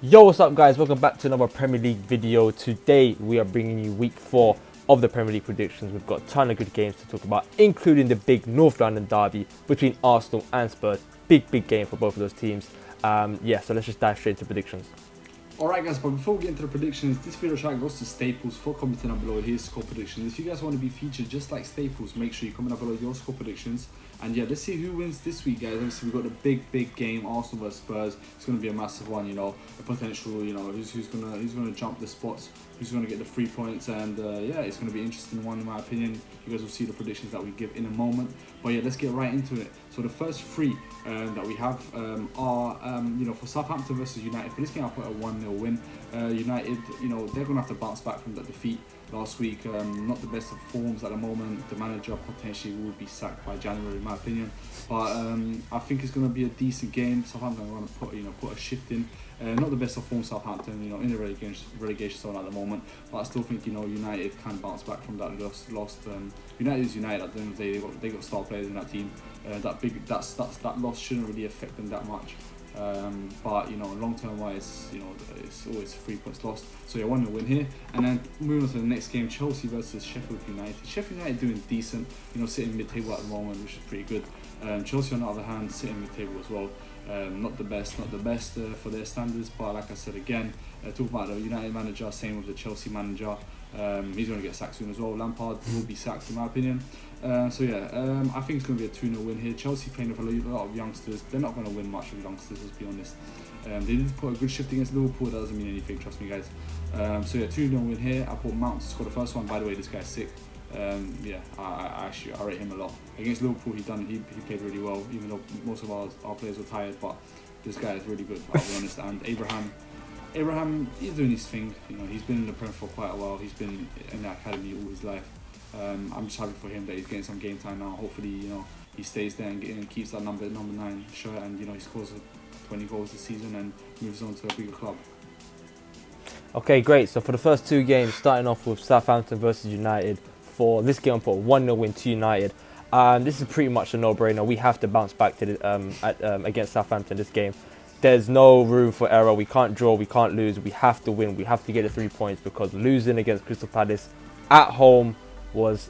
Yo, what's up guys? Welcome back to another Premier League video. Today we are bringing you week 4 of the Premier League predictions. We've got a ton of good games to talk about, including the big North London derby between Arsenal and Spurs. Big game for both of those teams. So let's just dive straight into predictions. Alright guys, but before we get into the predictions, this video shout goes to Staples for commenting down below his score predictions. If you guys want to be featured just like Staples, make sure you comment down below your score predictions. And yeah, let's see who wins this week, guys. Obviously we've got the big game, Arsenal vs Spurs. It's going to be a massive one, you know, a potential, you know, who's gonna jump the spots, who's going to get the 3 points, and yeah, it's going to be an interesting one in my opinion. You guys will see the predictions that we give in a moment. But yeah, let's get right into it. So the first three that we have are, you know, for Southampton versus United. For this game, I'll put a 1-0 win. United, you know, they're going to have to bounce back from that defeat last week. Not the best of forms at the moment. The manager potentially will be sacked by January, in my opinion. But I think it's going to be a decent game. Southampton are going to put a shift in. Not the best of form, Southampton, you know, in the relegation zone at the moment. But I still think, you know, United can bounce back from that lost. United is United at the end of the day. They got star players in that team. That loss shouldn't really affect them that much. But you know, long term wise, you know, it's always 3 points lost. So yeah, 1-0 win here. And then moving on to the next game, Chelsea versus Sheffield United. Sheffield United doing decent, you know, sitting mid-table at the moment, which is pretty good. Chelsea on the other hand, sitting mid-table as well. Not the best for their standards, but like I said again, talk about the United manager, same with the Chelsea manager. He's going to get sacked soon as well. Lampard will be sacked in my opinion. I think it's going to be a 2-0 win here. Chelsea playing with a lot of youngsters. They're not going to win much with youngsters, let's be honest. They did put a good shift against Liverpool. That doesn't mean anything, trust me guys. 2-0 win here. I put Mount to score the first one. By the way, this guy's sick. I rate him a lot. Against Liverpool, he played really well, even though most of our players were tired. But this guy is really good, I'll be honest. And Abraham, he's doing his thing. You know, he's been in the Prem for quite a while. He's been in the academy all his life. I'm just happy for him that he's getting some game time now. Hopefully, you know, he stays there and keeps that number 9 shirt, and you know, he scores 20 goals this season and moves on to a bigger club. Okay, great. So for the first 2 games, starting off with Southampton versus United. For this game, I put a 1-0 win to United. This is pretty much a no-brainer. We have to bounce back to against Southampton this game. There's no room for error. We can't draw, we can't lose. We have to win. We have to get the 3 points, because losing against Crystal Palace at home was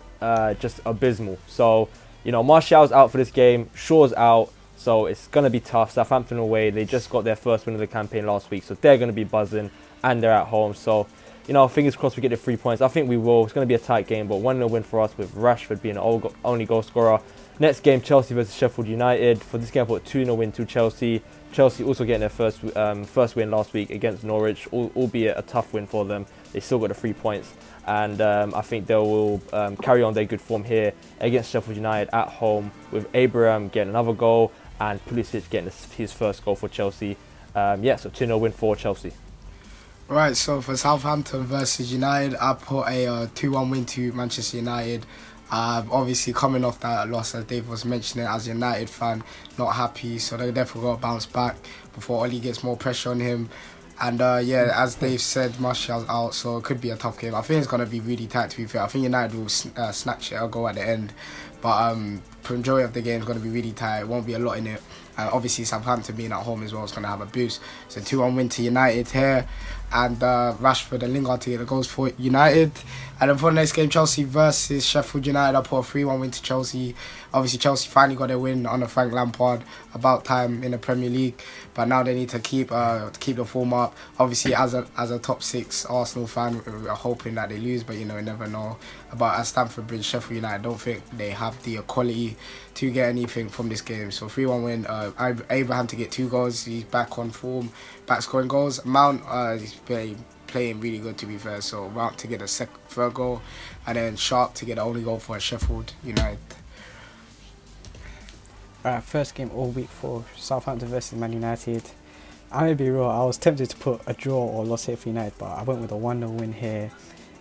just abysmal. So, you know, Martial's out for this game. Shaw's out. So it's going to be tough. Southampton away. They just got their first win of the campaign last week. So they're going to be buzzing, and they're at home. So, you know, fingers crossed we get the 3 points. I think we will. It's going to be a tight game, but 1-0 win for us, with Rashford being the only goal scorer. Next game, Chelsea versus Sheffield United. For this game, I put 2-0 win to Chelsea. Chelsea also getting their first win last week against Norwich, albeit a tough win for them. They still got the 3 points, and I think they will carry on their good form here against Sheffield United at home, with Abraham getting another goal and Pulisic getting his first goal for Chelsea. So 2-0 win for Chelsea. Right, so for Southampton versus United, I put a 2-1 win to Manchester United. Obviously coming off that loss, as Dave was mentioning, as a United fan, not happy, so they definitely got to bounce back before Oli gets more pressure on him. And as Dave said, Martial's out, so it could be a tough game. I think it's going to be really tight, to be fair. I think United will snatch it or go at the end, but the majority of the game is going to be really tight. It won't be a lot in it. Obviously Southampton being at home as well is going to have a boost. So 2-1 win to United here, and Rashford and Lingard to get the goals for United. And then for the next game, Chelsea versus Sheffield United, I put a 3-1 win to Chelsea. Obviously Chelsea finally got a win under Frank Lampard, about time in the Premier League, but now they need to keep the form up. Obviously as a top 6 Arsenal fan, we're hoping that they lose, but you know, you never know. But at Stamford Bridge, Sheffield United, I don't think they have the quality to get anything from this game. So 3-1 win. Abraham to get 2 goals. He's back on form, back scoring goals. Mount he's playing really good, to be fair. So Mount to get a third goal, and then Sharp to get the only goal for Sheffield United. Alright, first game all week for Southampton versus Man United. I'm going to be real, I was tempted to put a draw or loss here for United, but I went with a 1-0 win here.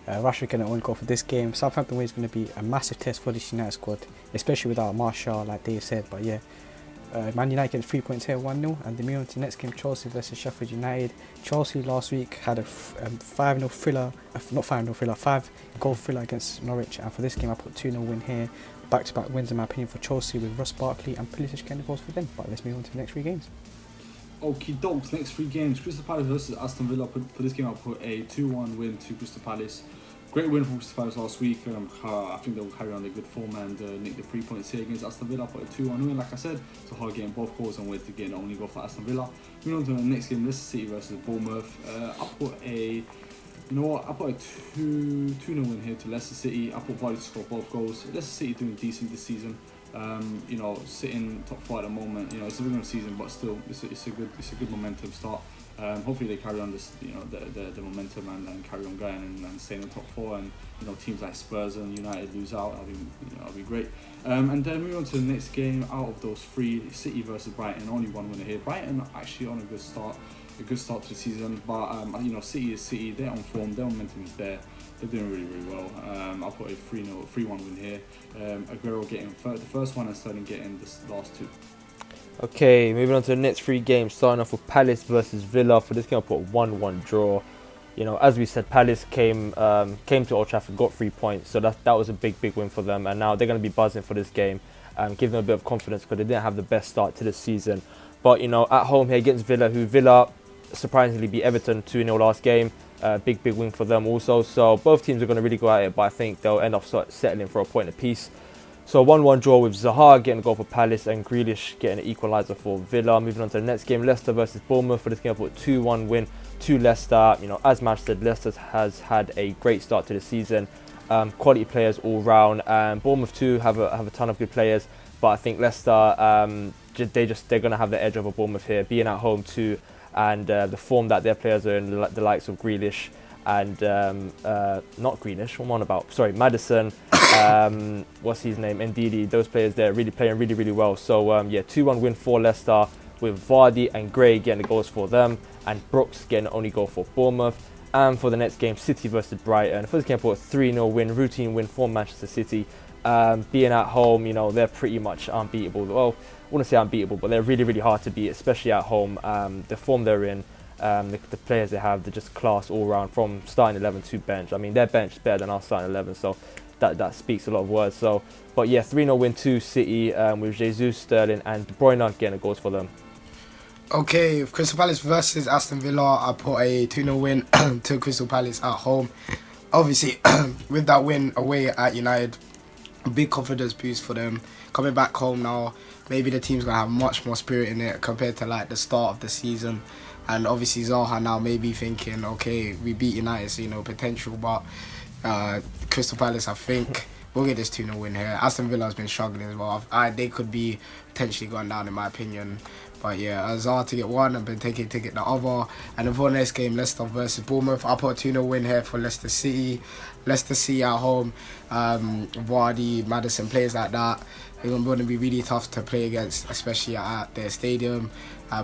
Rashford getting the only goal for this game. Southampton way is going to be a massive test for this United squad, especially without Martial, like Dave said. But yeah, Man United getting 3 points here, 1-0, and then moving on to the next game, Chelsea versus Sheffield United. Chelsea last week had a 5-0 thriller, not 5-0 thriller, 5-goal thriller against Norwich, and for this game I put 2-0 win here. Back-to-back wins in my opinion for Chelsea, with Ross Barkley and Pulisic getting the goals for them. But let's move on to the next 3 games. Okie dokes, next 3 games. Crystal Palace versus Aston Villa. For this game, I'll put a 2-1 win to Crystal Palace. Great win from Crystal Palace last week. I think they'll carry on their good form and nick the 3 points here against Aston Villa. I'll put a 2-1 win. Like I said, it's a hard game. Both goals on Wednesday game. Only go for Aston Villa. Moving on to the next game, Leicester City versus Bournemouth. I'll put a... You know what? I put a 2-0 win here to Leicester City. I put Vardy to score both goals. Leicester City doing decent this season. You know, sitting top 4 at the moment. You know, it's a regular season, but still, it's a good momentum start. Hopefully they carry on this, you know, the momentum and carry on going and stay in the top 4. And you know, teams like Spurs and United lose out. That'll be great. And then moving on to the next game. Out of those 3, City versus Brighton. Only 1 winner here. Brighton actually on a good start to the season, but you know, City is City. They're on form. Their momentum is there. They're doing really well. I'll put a 3-1 win here. Aguero getting the first one and Sterling getting the last 2. Okay, moving on to the next 3 games, starting off with Palace versus Villa. For this game, I'll put 1-1 draw. You know, as we said, Palace came to Old Trafford, got 3 points, so that was a big win for them, and now they're going to be buzzing for this game, give them a bit of confidence because they didn't have the best start to the season. But you know, at home here against Villa surprisingly beat Everton 2-0 last game. Big win for them also. So both teams are going to really go at it, but I think they'll end up settling for a point apiece. So 1-1 draw with Zaha getting a goal for Palace and Grealish getting an equaliser for Villa. Moving on to the next game, Leicester versus Bournemouth. For this game, I put 2-1 win to Leicester. You know, as Matt said, Leicester has had a great start to the season. Quality players all round. Bournemouth too have a ton of good players, but I think Leicester they're going to have the edge over Bournemouth here, being at home too. And the form that their players are in, the likes of Grealish and not Grealish, what am I on about? Sorry, Maddison, what's his name? Ndidi. Those players there really playing really well. So yeah, 2-1 win for Leicester with Vardy and Gray getting the goals for them, and Brooks getting the only goal for Bournemouth. And for the next game, City versus Brighton. For this game, I put a 3-0 win, routine win for Manchester City. Being at home, you know, they're pretty much unbeatable. Well, I wouldn't say unbeatable, but they're really hard to beat, especially at home. The form they're in, the players they have, they're just class all round from starting 11 to bench. I mean, their bench is better than our starting 11, so that speaks a lot of words. So, but yeah, 3-0 win to City with Jesus, Sterling, and De Bruyne getting the goals for them. Okay, Crystal Palace versus Aston Villa. I put a 2-0 win to Crystal Palace at home. Obviously, with that win away at United, a big confidence boost for them. Coming back home now, maybe the team's going to have much more spirit in it compared to like the start of the season. And obviously Zaha now may be thinking, okay, we beat United, so you know, potential. But Crystal Palace, I think, we'll get this 2-0 win here. Aston Villa has been struggling as well. They could be potentially going down in my opinion. But yeah, Zaha to get one and Benteke to get the other. And then for the next game, Leicester versus Bournemouth, I put a 2-0 win here for Leicester City. Leicester City at home, Vardy, Maddison, players like that. They're going to be really tough to play against, especially at their stadium.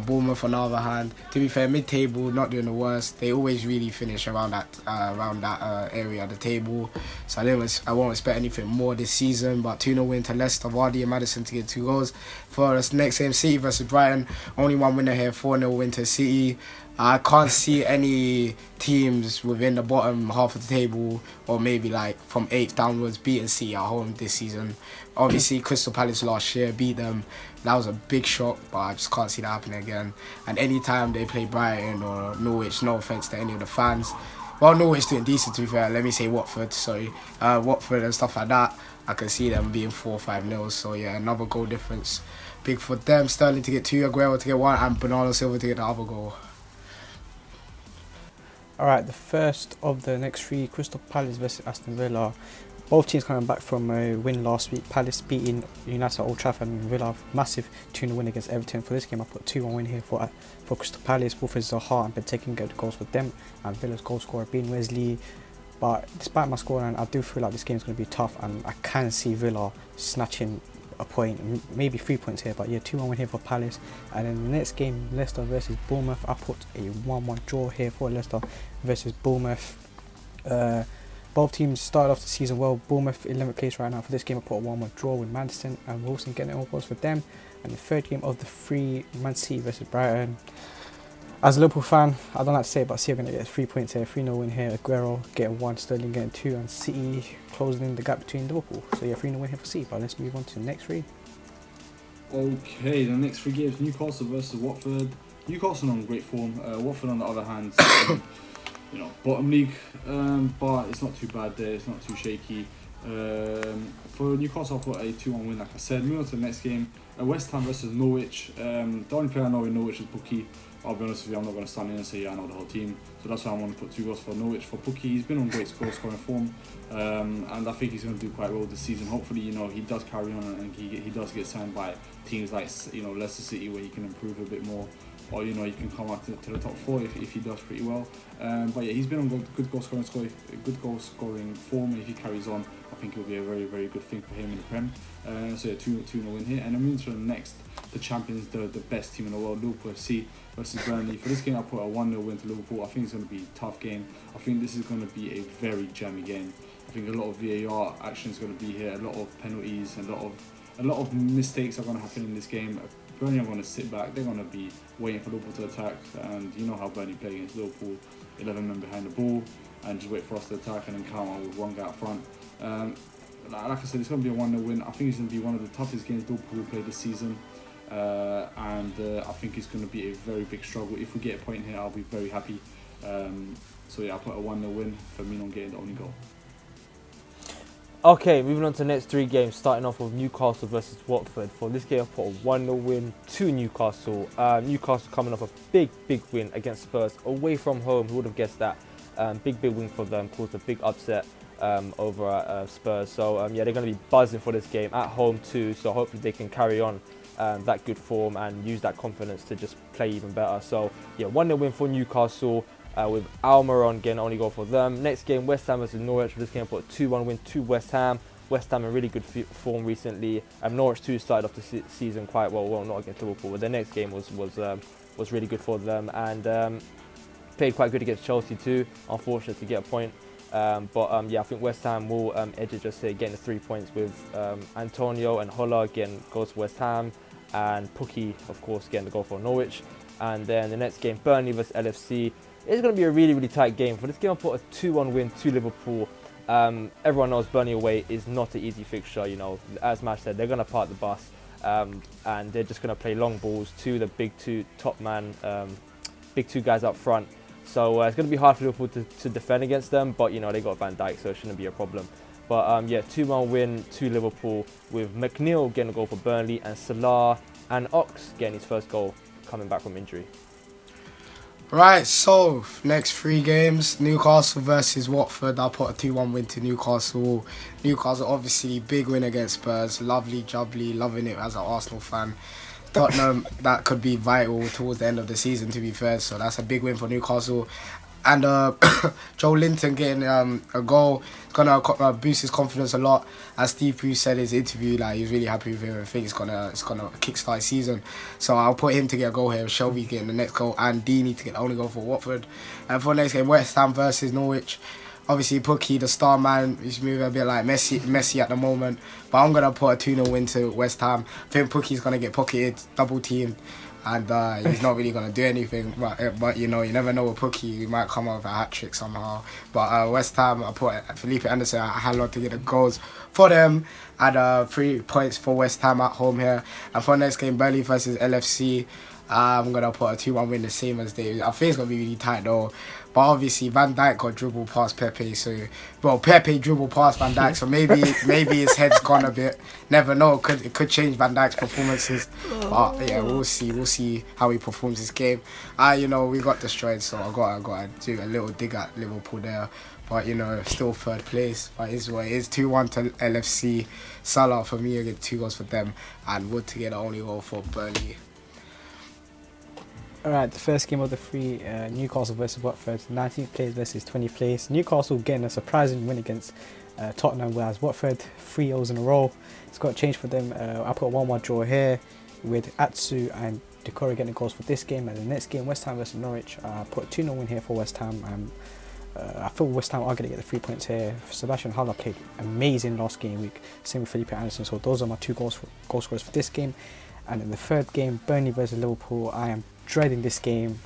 Bournemouth, on the other hand, to be fair, mid-table, not doing the worst. They always really finish around that area of the table. So I won't expect anything more this season. But 2-0 win to Leicester, Vardy and Maddison to get 2 goals. For us next game, City versus Brighton, only 1 winner here, 4-0 win to City. I can't see any teams within the bottom half of the table, or maybe like from 8th downwards, beating City at home this season. Obviously, Crystal Palace last year beat them. That was a big shock, but I just can't see that happening again. And anytime they play Brighton or Norwich, no offence to any of the fans. Well, Norwich doing decent, to be fair. Let me say Watford, sorry. Watford and stuff like that, I can see them being 4 or 5-0. So yeah, another goal difference. Big for them. Sterling to get 2, Aguero to get 1, and Bernardo Silva to get the other goal. Alright, the first of the next 3, Crystal Palace versus Aston Villa. Both teams coming back from a win last week. Palace beating United at Old Trafford, and Villa massive 2-0 win against Everton. For this game, I put 2-1 win here for Crystal Palace. Both is Zaha and Benteke get the goals for them, and Villa's goal scorer being Wesley. But despite my scoreline, I do feel like this game is going to be tough, and I can see Villa snatching a point, maybe 3 points here. But yeah, 2-1 win here for Palace. And then the next game, Leicester versus Bournemouth, I put a 1-1 draw here for Leicester versus Bournemouth. Both teams started off the season well. Bournemouth 11th place right now. For this game, I put a 1-1 draw with Maddison and Wilson getting all goals for them. And the third game of the 3, Man City versus Brighton. As a Liverpool fan, I don't like to say it, but City are going to get 3 points here. 3-0 win here. Aguero getting 1, Sterling getting 2, and City closing in the gap between Liverpool. So yeah, 3-0 win here for City. But let's move on to the next 3. Okay, the next 3 games, Newcastle versus Watford. Newcastle on great form. Watford on the other hand, bottom league, but it's not too bad there. It's not too shaky. For Newcastle, I'll put a 2-1 win, like I said. Moving on to the next game, West Ham versus Norwich. The only player I know in Norwich is Pukki. I'll be honest with you, I'm not going to stand in and say I know the whole team. So that's why I want to put 2 goals for Norwich. For Pukki, he's been on great goal scoring form, and I think he's going to do quite well this season. Hopefully, he does carry on and he does get signed by teams like Leicester City, where he can improve a bit more, or he can come out to the top 4 if he does pretty well. But yeah, he's been on good goal scoring form. If he carries on, I think it'll be a very, very good thing for him in the Prem. So yeah, 2-0 win here. And I'm moving to the next, the champions, the best team in the world, Liverpool FC versus Burnley. For this game, I put a 1-0 win to Liverpool. I think it's going to be a tough game. I think this is going to be a very jammy game. I think a lot of VAR action is going to be here, a lot of penalties, a lot of mistakes are going to happen in this game. Burnley are going to sit back. They're going to be waiting for Liverpool to attack, and you know how Burnley play against Liverpool: 11 men behind the ball, and just wait for us to attack and then counter with one guy up front. Like I said, it's going to be a 1-0 win. I think it's going to be one of the toughest games Liverpool will play this season, and I think it's going to be a very big struggle. If we get a point here, I'll be very happy. So yeah, I'll put a 1-0 win for me not getting the only goal. Okay, moving on to the next 3 games, starting off with Newcastle versus Watford. For this game, I put a 1-0 win to Newcastle. Newcastle coming off a big win against Spurs away from home. Who would have guessed that? Big win for them, caused a big upset over at Spurs. So yeah, they're going to be buzzing for this game at home too. So hopefully they can carry on that good form and use that confidence to just play even better. So yeah, 1-0 win for Newcastle. With Almiron getting only goal for them. Next game, West Ham versus Norwich. For this game, I put a 2-1 win to West Ham. West Ham in really good form recently. Norwich too started off the season quite well, not against Liverpool, but their next game was really good for them, and played quite good against Chelsea too. Unfortunate to get a point, but yeah, I think West Ham will edge it just here, getting the 3 points with Antonio and Holla getting goals for West Ham, and Pukki, of course, getting the goal for Norwich. And then the next game, Burnley versus LFC. It's going to be a really tight game. For this game, I'll put a 2-1 win to Liverpool. Everyone knows Burnley away is not an easy fixture. As Mash said, they're going to park the bus, and they're just going to play long balls to the big 2 top man, big 2 guys up front. So it's going to be hard for Liverpool to defend against them. But they got Van Dijk, so it shouldn't be a problem. But yeah, 2-1 win to Liverpool with McNeil getting a goal for Burnley and Salah and Ox getting his first goal coming back from injury. Right, so next 3 games, Newcastle versus Watford. I'll put a 2-1 win to Newcastle. Newcastle, obviously, big win against Spurs. Lovely, jubbly, loving it as an Arsenal fan. Tottenham, that could be vital towards the end of the season, to be fair. So that's a big win for Newcastle. And Joe Linton getting a goal is going to boost his confidence a lot. As Steve Bruce said in his interview, he's really happy with him and thinks it's gonna kickstart his season. So I'll put him to get a goal here. Shelby getting the next goal and Deeney to get the only goal for Watford. And for the next game, West Ham versus Norwich. Obviously, Pukki, the star man, he's moving a bit like Messi at the moment. But I'm going to put a 2-0 win to West Ham. I think Pukki's going to get pocketed, double teamed. And he's not really going to do anything, but you never know with Pukki, he might come out with a hat-trick somehow. But West Ham, I put Felipe Anderson, I had a lot to get the goals for them, and 3 points for West Ham at home here. And for the next game, Burnley versus LFC, I'm going to put a 2-1 win, the same as David. I think it's going to be really tight though. But obviously, Van Dijk got dribbled past Pepe, Pepe dribbled past Van Dijk, so maybe his head's gone a bit. Never know, it could change Van Dijk's performances. But yeah, we'll see how he performs this game. We got destroyed, so I got to do a little dig at Liverpool there. But still 3rd place. But it's what it is. 2-1 to LFC. Salah for me, I get 2 goals for them, and Wood to get the only goal for Burnley. Alright, the first game of the 3, Newcastle versus Watford, 19th place versus 20th place. Newcastle getting a surprising win against Tottenham, whereas Watford 3-0s in a row. It's got to change for them. I put a 1-1 draw here with Atsu and Decore getting goals for this game. And the next game, West Ham versus Norwich, I put a 2-0 win here for West Ham. I feel West Ham are going to get the 3 points here. Sebastian Haller played amazing last game week, same with Felipe Anderson. So those are my 2 goal scorers for this game. And in the 3rd game, Burnley versus Liverpool, I am dreading this game.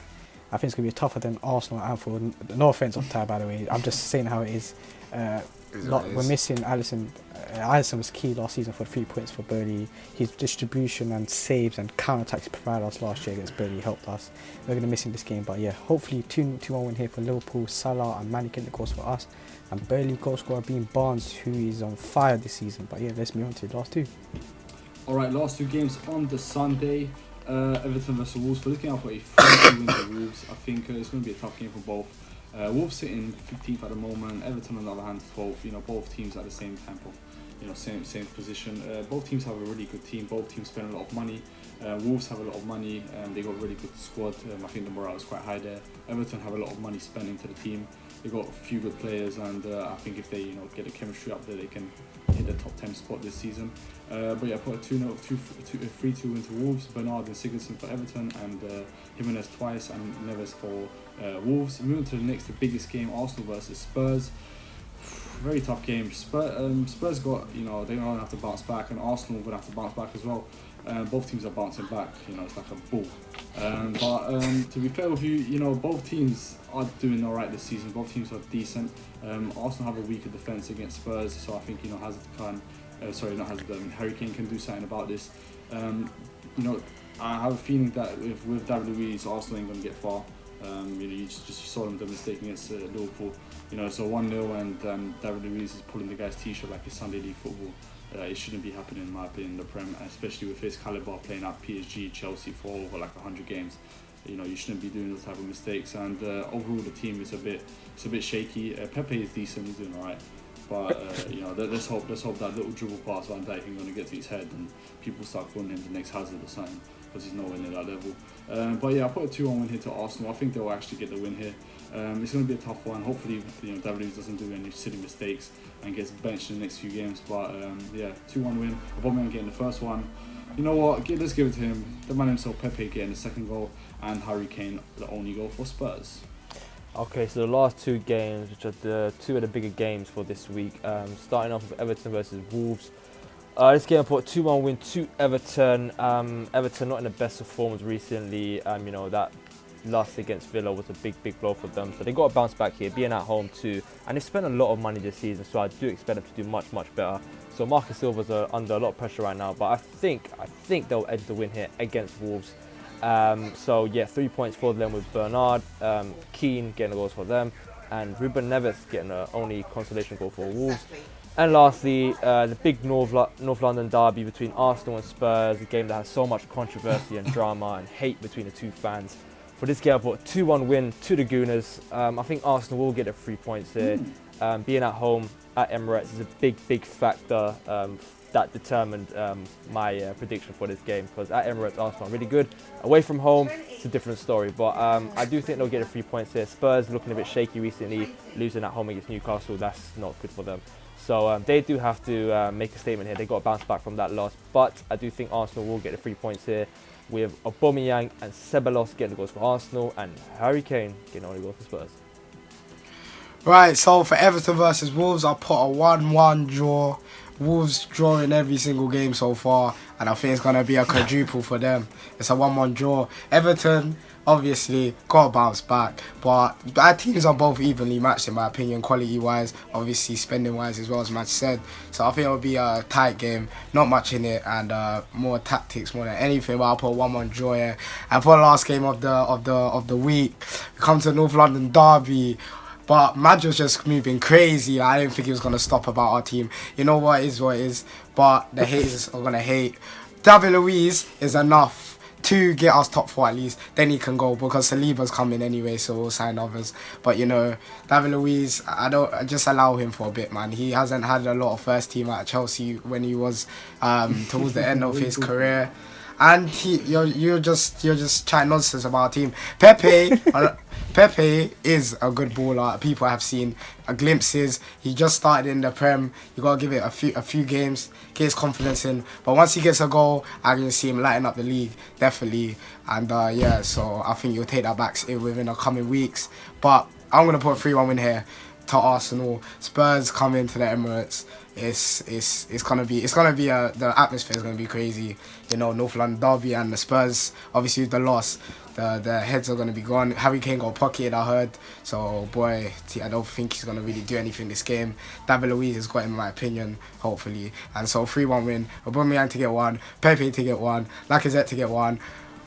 I think it's going to be tougher than Arsenal at Anfield. No offence off Ty, by the way. I'm just saying how it is. we're missing Alisson. Alisson was key last season for 3 points for Burnley. His distribution and saves and counter-attacks he provided us last year against Burnley helped us. We're going to miss him this game, but yeah, hopefully 2-1 win here for Liverpool. Salah and Mane getting the goals for us, and Burnley goal scorer being Barnes, who is on fire this season. But yeah, let's move on to the last two. Alright, last two games on the Sunday. Everton versus Wolves. We're looking out for a 3-2 win for Wolves. I think it's going to be a tough game for both. Wolves sitting 15th at the moment. Everton on the other hand 12th. You know, both teams at the same tempo. You know, same position. Both teams have a really good team. Both teams spend a lot of money. Wolves have a lot of money, and they got a really good squad. I think the morale is quite high there. Everton have a lot of money spent into the team. They got a few good players, and I think if they get the chemistry up there, they can hit the top 10 spot this season. But yeah, I put a 3-2 win to Wolves. Bernard and Sigurdsson for Everton, and Jimenez twice, and Neves for Wolves. Moving to the next, the biggest game, Arsenal versus Spurs. Very tough game. Spurs got, they're going to have to bounce back, and Arsenal are going to have to bounce back as well. Both teams are bouncing back. It's like a bull. But to be fair with you, both teams are doing all right this season. Both teams are decent. Arsenal have a weaker defense against Spurs, so I think Harry Kane can do something about this. I have a feeling that with David Luiz, Arsenal ain't going to get far. You saw them the mistake against Liverpool. So 1-0, and David Luiz is pulling the guy's t-shirt like it's Sunday League football. It shouldn't be happening in my opinion in the Prem, especially with his caliber playing at PSG, Chelsea for over like 100 games. You shouldn't be doing those type of mistakes. And overall, the team is a bit shaky. Pepe is decent, he's doing alright. But let's hope that little dribble pass Van Dijk ain't going to get to his head and people start calling him the next Hazard or something, because he's nowhere near that level. But yeah, I put a 2-1 win here to Arsenal. I think they'll actually get the win here. It's going to be a tough one. Hopefully, David Luiz doesn't do any silly mistakes and gets benched in the next few games. But yeah, 2-1 win. Aubameyang getting the first one. You know what? Let's give it to him. The man himself, Pepe, getting the second goal, and Harry Kane the only goal for Spurs. Okay, so the last two games, which are the two of the bigger games for this week, starting off with Everton versus Wolves. This game I put 2-1 win to Everton. Everton not in the best of forms recently. That loss against Villa was a big blow for them. So they got to bounce back here, being at home too. And they spent a lot of money this season, so I do expect them to do much better. So Marcus Silva's under a lot of pressure right now, but I think they'll edge the win here against Wolves. So yeah, 3 points for them with Bernard, Keane getting the goals for them, and Ruben Neves getting the only consolation goal for Wolves. And lastly, the big North London derby between Arsenal and Spurs, a game that has so much controversy and drama and hate between the two fans. For this game, I put a 2-1 win to the Gooners. I think Arsenal will get the 3 points here. Being at home at Emirates is a big factor that determined my prediction for this game, because at Emirates, Arsenal are really good. Away from home, it's a different story, but I do think they'll get the 3 points here. Spurs looking a bit shaky recently, losing at home against Newcastle, that's not good for them. So they do have to make a statement here. They've got to bounce back from that loss, but I do think Arsenal will get the 3 points here, with Aubameyang and Ceballos getting the goals for Arsenal, and Harry Kane getting only goal for Spurs. Right, so for Everton versus Wolves, I put a 1-1 draw. Wolves drawing every single game so far, and I think it's going to be a quadruple for them. It's a 1-1 draw. Everton, obviously, got to bounce back, but our teams are both evenly matched in my opinion, quality-wise, obviously spending-wise as well, as Matt said. So I think it'll be a tight game, not much in it, and more tactics more than anything, but I'll put a 1-1 draw here. And for the last game of the week, we come to North London derby. But Madge was just moving crazy. I didn't think he was going to stop about our team. You know what is what it is. But the haters are going to hate. David Luiz is enough to get us top 4 at least. Then he can go, because Saliba's coming anyway, so we'll sign others. But David Luiz, I just allow him for a bit, man. He hasn't had a lot of first team at Chelsea when he was towards the end of his career. And you're just chatting nonsense about our team. Pepe is a good baller. People have seen glimpses. He just started in the Prem. You gotta give it a few games, get his confidence in. But once he gets a goal, I can see him lighting up the league, definitely. And so I think you'll take that back within the coming weeks. But I'm gonna put a 3-1 win here. to Arsenal. Spurs come into the Emirates. It's gonna be the atmosphere is gonna be crazy. You know, North London derby and the Spurs. Obviously, with the loss, the heads are gonna be gone. Harry Kane got pocketed, I heard. So boy, I don't think he's gonna really do anything this game. David Luiz has got him, in my opinion, hopefully. And so 3-1 win. Aubameyang to get one. Pepe to get one. Lacazette to get one.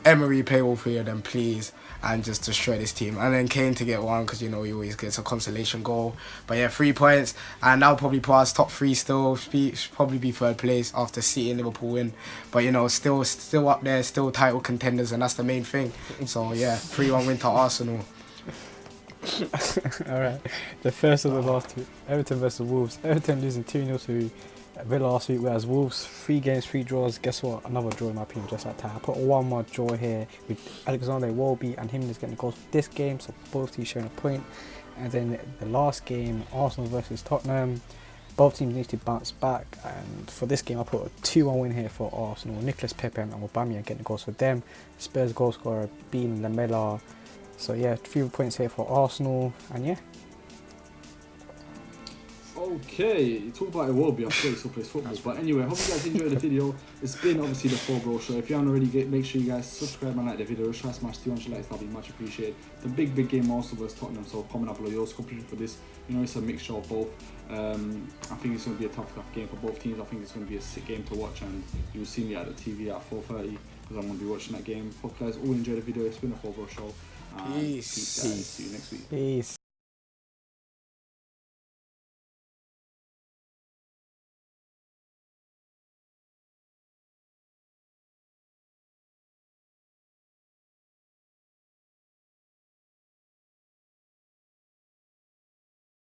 Emery play all three of them, please, and just destroy this team. And then Kane to get one, because you know he always gets a consolation goal. But yeah, 3 points, and that'll probably put us top 3 still. Probably be 3rd place after City and Liverpool win. But you know, still up there, still title contenders, and that's the main thing. So yeah, 3-1 win to Arsenal. Alright, the first of the last two, Everton versus Wolves. Everton losing 2-0 to Villa last week, whereas Wolves 3 games, 3 draws. Guess what? Another draw in my opinion, just like that. I put one more draw here with Alexander Iwobi and Jimenez getting the goals for this game, so both teams sharing a point. And then the last game, Arsenal versus Tottenham. Both teams need to bounce back, and for this game I put a 2-1 win here for Arsenal. Nicolas Pepe and Aubameyang getting the goals for them. Spurs goal scorer being Lamela. So yeah, 3 points here for Arsenal, and yeah. Okay, you talk about Iwobi, I thought he still plays football. But anyway, hope you guys enjoyed the video. It's been obviously the 4 Show. If you haven't already, make sure you guys subscribe and like the video. Try to smash 200 likes, that'll be much appreciated. The big game Arsenal versus Tottenham, so comment up below your score prediction for this. You know, it's a mixture of both. I think it's going to be a tough game for both teams. I think it's going to be a sick game to watch, and you'll see me at the TV at 4:30 because I'm going to be watching that game. Hope you guys all enjoyed the video. It's been a 4 Show. Peace. Peace, guys. See you next week. Peace.